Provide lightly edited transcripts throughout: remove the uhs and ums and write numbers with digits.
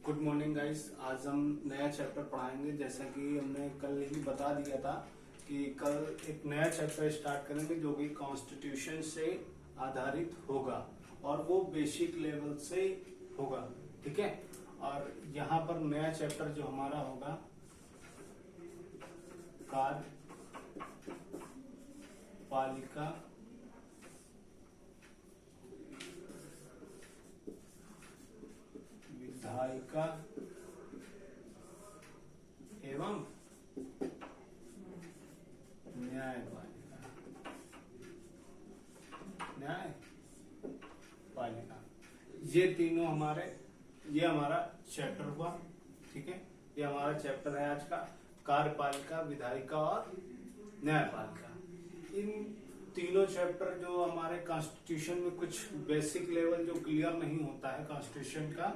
Good morning guys. आज हम नया चैप्टर पढ़ाएंगे। जैसा कि हमने कल ही बता दिया था कि कल एक नया चैप्टर स्टार्ट करेंगे जो कि कॉन्स्टिट्यूशन से आधारित होगा और वो बेसिक लेवल से होगा। ठीक है। और यहाँ पर नया चैप्टर जो हमारा होगा कार्यपालिका विधायिका एवं न्यायपालिका। ये तीनों ये हमारा चैप्टर हुआ। ठीक है। ये हमारा चैप्टर है आज का, कार्यपालिका, विधायिका और न्यायपालिका। इन तीनों चैप्टर जो हमारे कॉन्स्टिट्यूशन में कुछ बेसिक लेवल जो क्लियर नहीं होता है कॉन्स्टिट्यूशन का,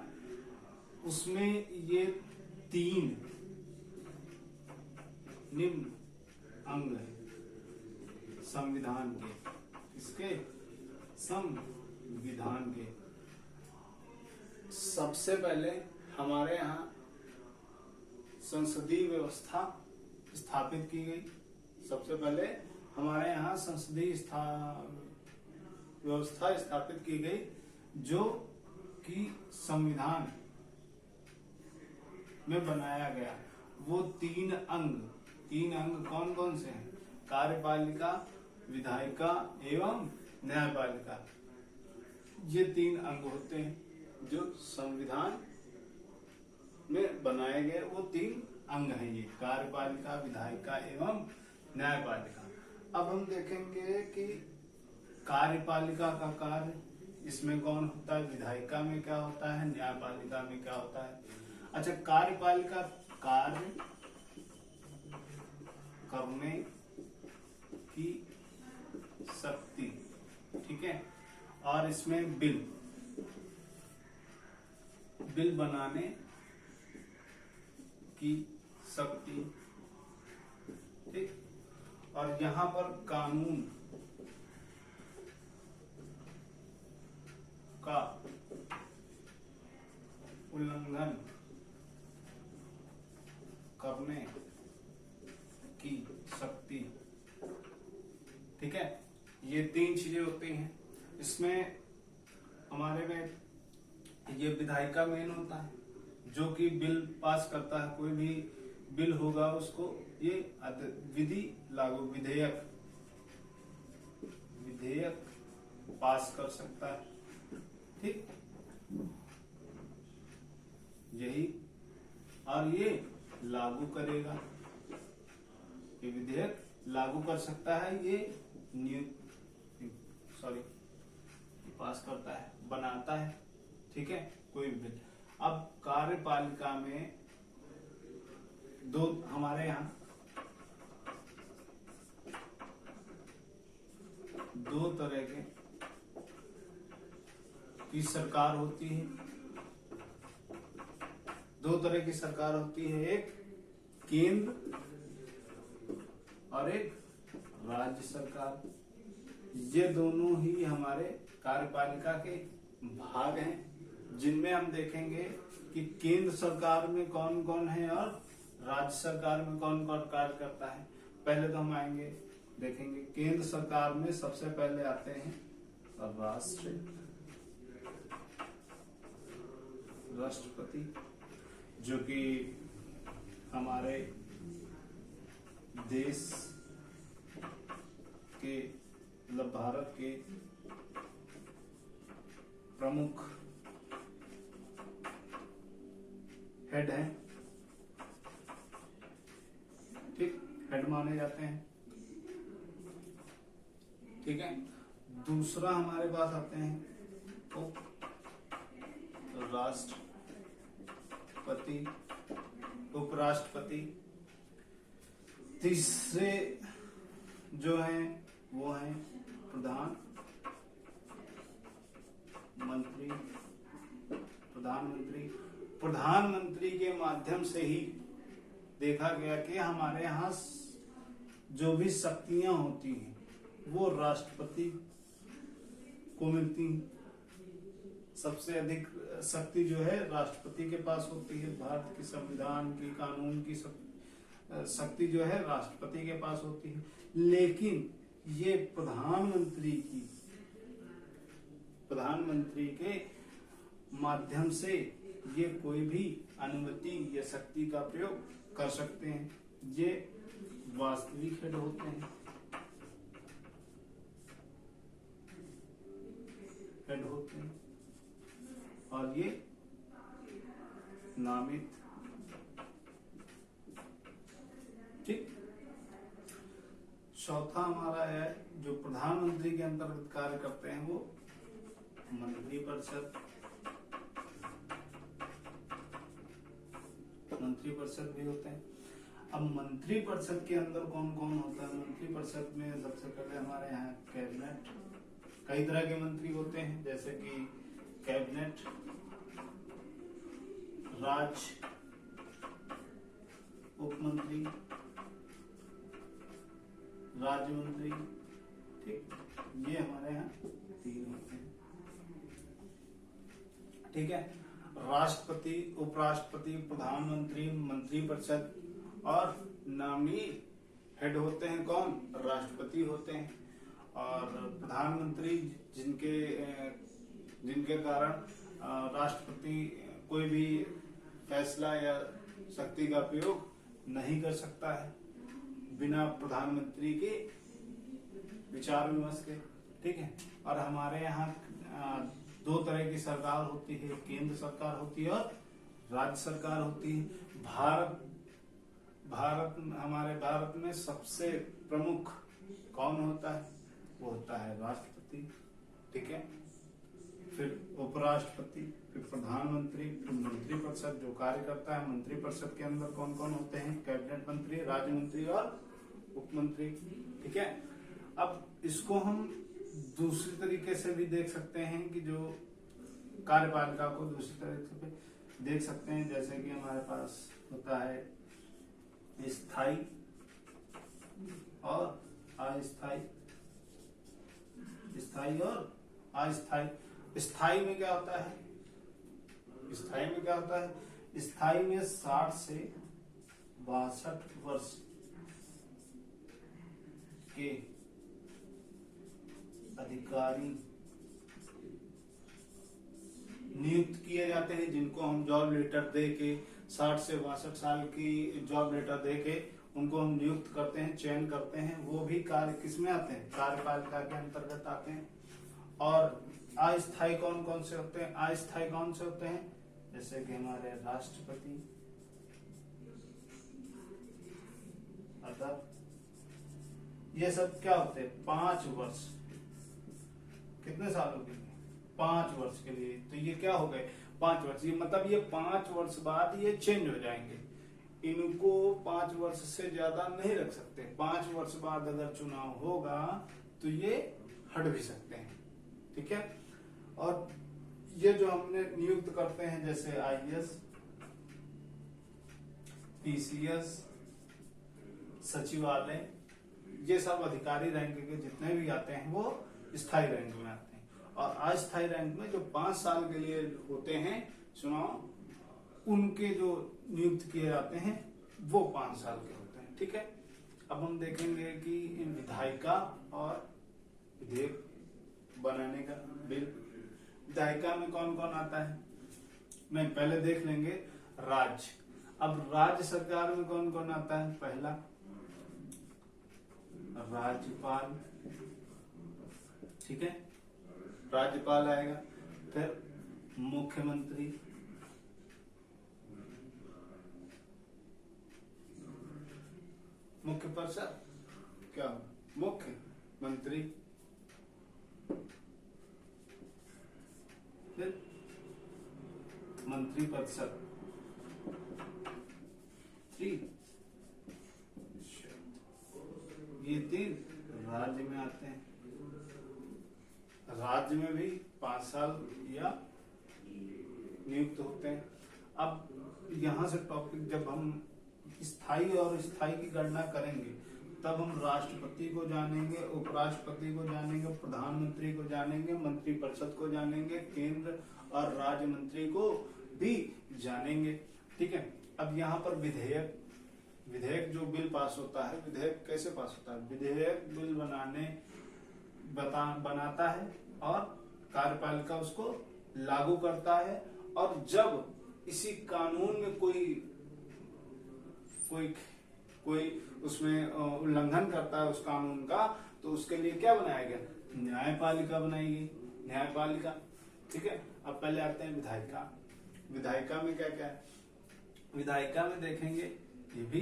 उसमें ये तीन निम्न अंग है संविधान के। इसके संविधान के सबसे पहले हमारे यहाँ संसदीय व्यवस्था स्थापित की गई। सबसे पहले हमारे यहाँ संसदीय व्यवस्था स्थापित की गई जो कि संविधान में बनाया गया। वो तीन अंग कौन कौन से हैं? कार्यपालिका, विधायिका एवं न्यायपालिका। ये तीन अंग होते हैं जो संविधान में बनाए गए। वो तीन अंग हैं, ये कार्यपालिका, विधायिका एवं न्यायपालिका। अब हम देखेंगे कि कार्यपालिका का कार्य इसमें कौन होता है, विधायिका में क्या होता है, न्यायपालिका में क्या होता है। अच्छा, कार्यपालिका कार्य करने की शक्ति। ठीक है। और इसमें बिल बनाने की शक्ति। ठीक। और यहाँ पर कानून का उल्लंघन करने की शक्ति। ठीक है। ये तीन चीजें होती हैं। इसमें हमारे में ये विधायिका मेन होता है जो कि बिल पास करता है। कोई भी बिल होगा उसको ये विधि लागू विधेयक पास कर सकता है। ठीक। यही और ये लागू करेगा। ये विधेयक लागू कर सकता है। ये पास करता है, बनाता है। ठीक है। कोई भी बिल। अब कार्यपालिका में हमारे यहाँ दो तरह की सरकार होती है। दो तरह की सरकार होती है, एक केंद्र और एक राज्य सरकार। ये दोनों ही हमारे कार्यपालिका के भाग हैं, जिनमें हम देखेंगे कि केंद्र सरकार में कौन कौन है और राज्य सरकार में कौन कौन कार्य करता है। पहले तो हम देखेंगे केंद्र सरकार में सबसे पहले आते हैं राष्ट्रपति, जो कि हमारे देश के मतलब भारत के प्रमुख हेड हैं। ठीक। हेड माने जाते हैं। ठीक है। दूसरा हमारे पास आते हैं उपराष्ट्रपति। तीसरे जो हैं वो हैं प्रधानमंत्री के माध्यम से ही देखा गया कि हमारे यहाँ जो भी शक्तियां होती हैं वो राष्ट्रपति को मिलती हैं। सबसे अधिक शक्ति जो है राष्ट्रपति के पास होती है। भारत के संविधान की, कानून की सब शक्ति जो है राष्ट्रपति के पास होती है। लेकिन ये प्रधानमंत्री के माध्यम से ये कोई भी अनुमति या शक्ति का प्रयोग कर सकते हैं। ये वास्तविक हेड होते हैं, और ये नामित। ठीक। चौथा हमारा है जो प्रधानमंत्री के अंतर्गत कार्य करते हैं वो मंत्रिपरिषद भी होते हैं। अब मंत्रिपरिषद के अंदर कौन कौन होता है? मंत्रिपरिषद में सबसे पहले हमारे यहाँ कैबिनेट, कई तरह के मंत्री होते हैं, जैसे कि कैबिनेट, उपमंत्री, राज्य मंत्री। ठीक, ये हमारे यहाँ 3 होते हैं। ठीक है। राष्ट्रपति, उपराष्ट्रपति, प्रधानमंत्री, मंत्रिपरिषद और नामी हेड होते हैं कौन? राष्ट्रपति होते हैं। और प्रधानमंत्री जिनके कारण राष्ट्रपति कोई भी फैसला या शक्ति का प्रयोग नहीं कर सकता है बिना प्रधानमंत्री के विचार विमर्श के। ठीक है। और हमारे यहाँ 2 तरह की सरकार होती है, केंद्र सरकार होती है और राज्य सरकार होती है। हमारे भारत में सबसे प्रमुख कौन होता है? वो होता है राष्ट्रपति। ठीक है। फिर उपराष्ट्रपति, फिर प्रधानमंत्री, फिर मंत्रिपरिषद जो कार्य करता है। मंत्रिपरिषद के अंदर कौन कौन होते हैं? कैबिनेट मंत्री, राज्य मंत्री और उपमंत्री। ठीक है। अब इसको हम दूसरी तरीके से भी देख सकते हैं कि जो कार्यपालिका को दूसरी तरीके से देख सकते हैं, जैसे कि हमारे पास होता है स्थायी और अस्थायी। स्थायी और अस्थायी। स्थायी में क्या होता है? स्थायी में 60 से 62 वर्ष के अधिकारी नियुक्त किए जाते हैं, जिनको हम जॉब लेटर दे के 60 से 62 साल की जॉब लेटर दे के उनको हम नियुक्त करते हैं, चयन करते हैं। वो भी कार्य किसमें आते हैं? कार्यपालिका के अंतर्गत आते हैं। और अस्थायी कौन कौन से होते हैं? अस्थायी कौन से होते हैं? जैसे कि हमारे राष्ट्रपति, ये सब क्या होते हैं? 5 वर्ष। कितने सालों के लिए? 5 वर्ष के लिए। तो ये क्या हो गए? 5 वर्ष। ये मतलब ये 5 वर्ष बाद ये चेंज हो जाएंगे। इनको 5 वर्ष से ज्यादा नहीं रख सकते। 5 वर्ष बाद अगर चुनाव होगा तो ये हट भी सकते हैं। ठीक है। और ये जो हमने नियुक्त करते हैं, जैसे IAS, PCS, सचिवालय, ये सब अधिकारी रैंक के जितने भी आते हैं वो स्थायी रैंक में आते हैं। और अस्थायी रैंक में जो 5 साल के लिए होते हैं चुनाव, उनके जो नियुक्त किए जाते हैं वो 5 साल के होते हैं। ठीक है। अब हम देखेंगे कि विधायिका और विधेयक बनाने का बिल। विधायिका में कौन कौन आता है? मैं पहले देख लेंगे राज्य। अब राज्य सरकार में कौन कौन आता है? पहला राज्यपाल। ठीक है। राज्यपाल आएगा। फिर मुख्यमंत्री, मुख्य परिषद क्या? मुख्यमंत्री। फिर मंत्रिपरिषद 3। ये 3 राज्य में आते हैं। राज्य में भी 5 साल या नियुक्त होते हैं। अब यहाँ से टॉपिक, जब हम स्थायी और स्थायी की गणना करेंगे तब हम राष्ट्रपति को जानेंगे, उपराष्ट्रपति को जानेंगे, प्रधानमंत्री को जानेंगे, मंत्रिपरिषद को जानेंगे, केंद्र और राज्य मंत्री को भी जानेंगे। ठीक है। अब यहाँ पर विधेयक जो बिल पास होता है, विधेयक कैसे पास होता है? विधेयक बिल बनाता है और कार्यपालिका उसको लागू करता है, और जब इसी कानून में कोई उसमें उल्लंघन करता है उस कानून का, तो उसके लिए क्या बनाया गया? न्यायपालिका बनाई गई, न्यायपालिका। ठीक है। अब पहले आते हैं विधायिका। विधायिका में क्या क्या है? विधायिका में देखेंगे ये भी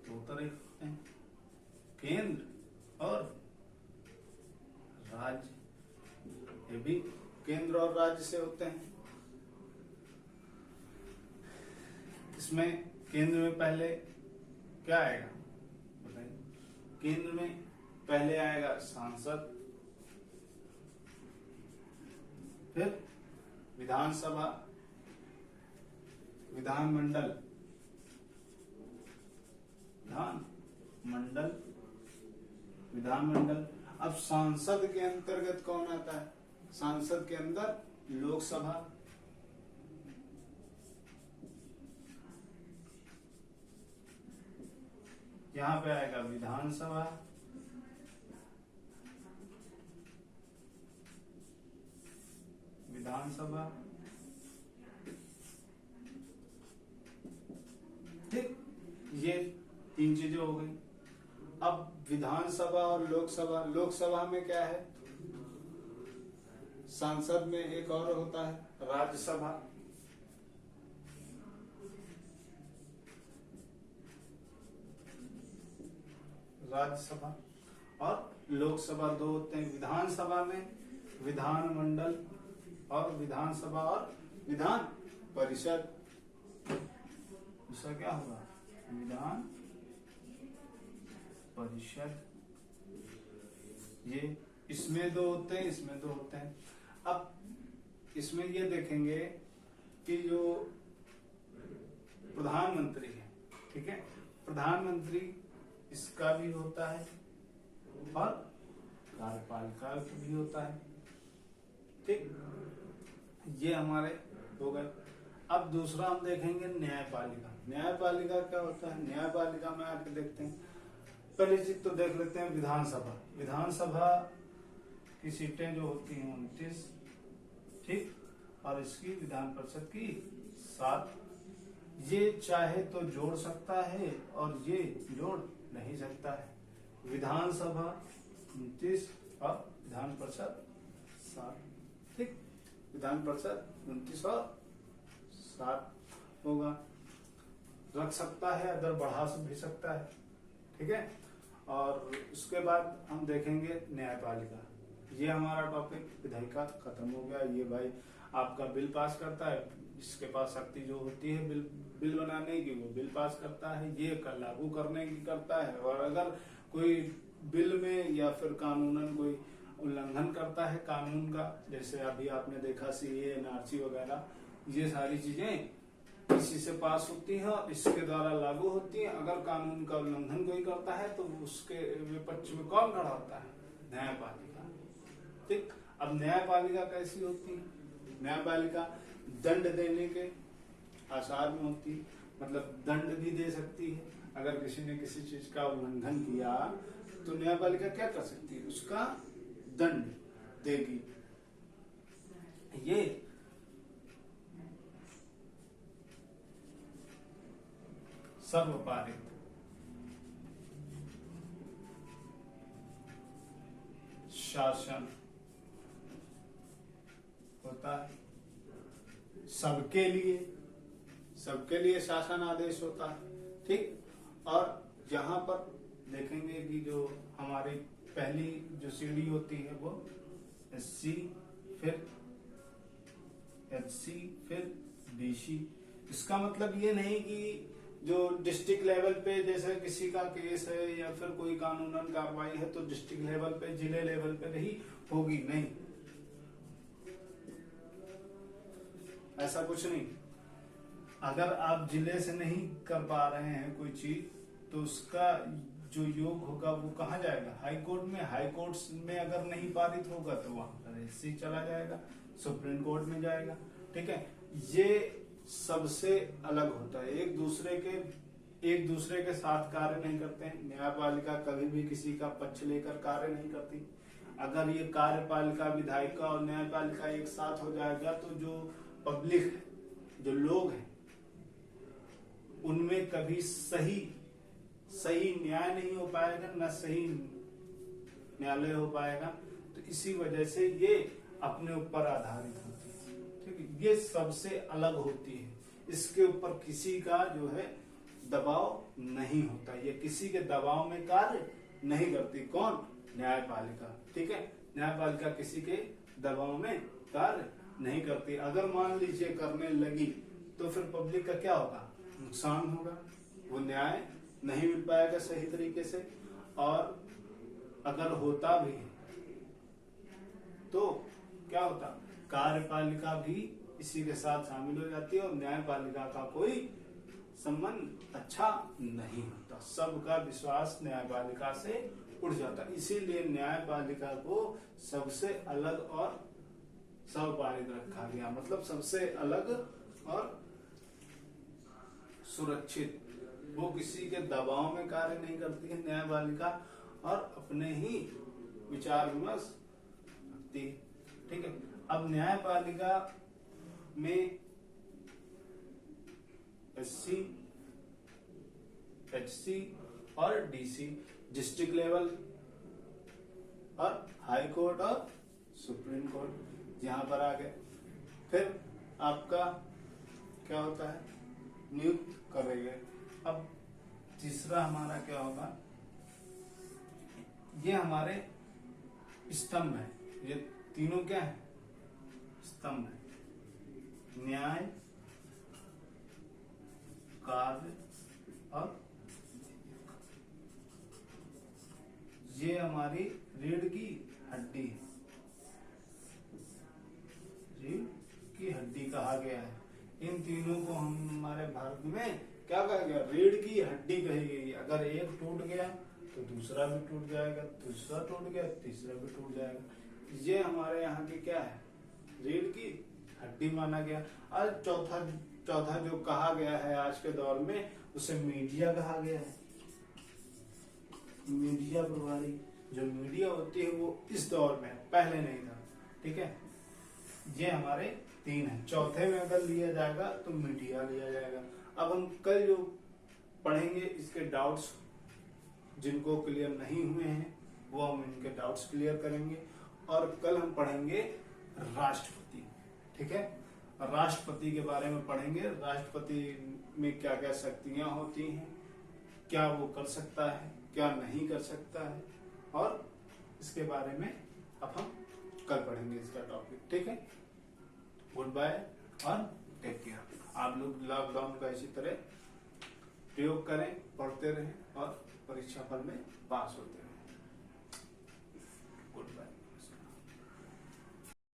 दो तरह हैं, केंद्र और राज्य। ये भी केंद्र और राज्य से होते हैं। इसमें केंद्र में पहले क्या आएगा बताइए? केंद्र में पहले आएगा सांसद, फिर विधानसभा, विधानमंडल, विधानमंडल। अब सांसद के अंतर्गत कौन आता है? सांसद के अंदर लोकसभा, यहां पे आएगा विधानसभा, ठीक, ये तीन चीजें हो गई। अब विधानसभा और लोकसभा, लोकसभा में क्या है? सांसद में एक और होता है राज्यसभा, और लोकसभा दो होते हैं। विधानसभा में विधानमंडल और विधानसभा और विधान परिषद। इसका क्या होगा? विधान परिषद। ये इसमें दो होते हैं, इसमें दो होते हैं। अब इसमें ये देखेंगे कि जो प्रधानमंत्री है, ठीक है, प्रधानमंत्री इसका भी होता है और कार्यपालिका भी होता है। ठीक, ये हमारे हो गए। अब दूसरा हम देखेंगे न्यायपालिका। न्यायपालिका क्या होता है? न्यायपालिका में आके देखते हैं। पहली चीज तो देख लेते हैं विधानसभा। विधानसभा की सीटें जो होती हैं 29, ठीक, और इसकी विधान परिषद की 7। ये चाहे तो जोड़ सकता है और ये जोड़ नहीं सकता है। विधानसभा 29 और विधान परिषद 7। ठीक, विधान परिषद 29 और 7 होगा। रख सकता है, अगर बढ़ा भी सकता है। ठीक है। और उसके बाद हम देखेंगे न्यायपालिका। ये हमारा टॉपिक विधायिका खत्म हो गया। ये भाई आपका बिल पास करता है, इसके पास शक्ति जो होती है बिल बनाने की, वो बिल पास करता है, ये लागू करने की करता है। और अगर कोई बिल में या फिर कानूनन कोई उल्लंघन करता है कानून का, जैसे अभी आपने देखा CAA, NRC वगैरह, ये सारी चीजें इसी से पास होती हैं और इसके द्वारा लागू होती हैं। अगर कानून का उल्लंघन कोई करता है तो उसके विपक्ष में कौन खड़ा होता है? न्यायपालिका। ठीक, अब न्यायपालिका कैसी होती है? न्यायपालिका दंड देने के आसार में होती है, मतलब दंड भी दे सकती है। अगर किसी ने किसी चीज का उल्लंघन किया तो न्यायपालिका क्या कर सकती है? उसका दंड देगी। ये सर्वपारित शासन होता है। सबके लिए शासन आदेश होता है। ठीक, और यहाँ पर देखेंगे कि जो हमारी पहली जो सीढ़ी होती है वो SC, फिर HC, फिर DC। इसका मतलब ये नहीं कि जो डिस्ट्रिक्ट लेवल पे जैसे किसी का केस है या फिर कोई कानूनन कार्रवाई है तो डिस्ट्रिक्ट लेवल पे, जिले लेवल पे ही होगी, नहीं, ऐसा कुछ नहीं। अगर आप जिले से नहीं कर पा रहे हैं कोई चीज तो उसका जो योग होगा वो कहाँ जाएगा? हाई कोर्ट में। हाई कोर्ट में अगर नहीं पारित होगा तो वहां पर SC चला जाएगा, सुप्रीम कोर्ट में जाएगा, ठीक है, ये सबसे अलग होता है, एक दूसरे के साथ कार्य नहीं करते हैं। न्यायपालिका कभी भी किसी का पक्ष लेकर कार्य नहीं करती। अगर ये कार्यपालिका, विधायिका और न्यायपालिका एक साथ हो जाएगा तो जो पब्लिक है, जो लोग हैं, उनमें कभी सही न्याय नहीं हो पाएगा, न सही न्यायालय हो पाएगा। तो इसी वजह से ये अपने ऊपर आधारित होती है, ठीक है, ये सबसे अलग होती है। इसके ऊपर किसी का जो है दबाव नहीं होता, ये किसी के दबाव में कार्य नहीं करती। कौन? न्यायपालिका, ठीक है, न्यायपालिका किसी के दबाव में कार्य नहीं करती। अगर मान लीजिए करने लगी तो फिर पब्लिक का क्या होगा? नुकसान होगा, वो न्याय नहीं मिल पाएगा सही तरीके से। और अगर होता भी है तो क्या होता? कार्यपालिका भी इसी के साथ शामिल हो जाती है और न्यायपालिका का कोई संबंध अच्छा नहीं होता। सबका विश्वास न्यायपालिका से उठ जाता। इसीलिए न्यायपालिका को सबसे अलग और सर्वपालित रखा गया, मतलब सबसे अलग और सुरक्षित। वो किसी के दबाव में कार्य नहीं करती है न्यायपालिका, और अपने ही विचार विमर्श रखती है, ठीक है। अब न्यायपालिका में एससी, एचसी और डीसी, डिस्ट्रिक्ट लेवल और हाई कोर्ट और सुप्रीम कोर्ट यहाँ पर आ गए। फिर आपका क्या होता है? नियुक्त करेंगे। अब तीसरा हमारा क्या होगा? ये हमारे स्तंभ है, ये तीनों क्या है? स्तंभ है। न्याय, कार्य और ये हमारी रीढ़ की हड्डी है, रीढ़ की हड्डी कहा गया है। इन तीनों को हम हमारे भारत में क्या कहा गया? रीढ़ की हड्डी कही गई। अगर एक टूट गया तो दूसरा भी टूट जाएगा, दूसरा टूट गया तीसरा भी टूट जाएगा। ये हमारे यहाँ की क्या है? रीढ़ की हड्डी माना गया। और चौथा जो कहा गया है आज के दौर में, उसे मीडिया कहा गया है। मीडिया प्रभारी, जो मीडिया होती है वो इस दौर में, पहले नहीं था, ठीक है। ये हमारे तीन है। चौथे में अगर लिया जाएगा तो मीडिया लिया जाएगा। अब हम कल जो पढ़ेंगे, इसके डाउट्स जिनको क्लियर नहीं हुए हैं वो हम इनके डाउट्स क्लियर करेंगे। और कल हम पढ़ेंगे राष्ट्रपति, ठीक है। राष्ट्रपति के बारे में पढ़ेंगे। राष्ट्रपति में क्या क्या शक्तियां होती हैं, क्या वो कर सकता है, क्या नहीं कर सकता है, और इसके बारे में अब हम कल पढ़ेंगे इसका टॉपिक, ठीक है। गुड बाय और टेक केयर। आप लोग लॉकडाउन का इसी तरह प्रयोग करें, पढ़ते रहें और परीक्षा फल में पास होते रहें। Good bye.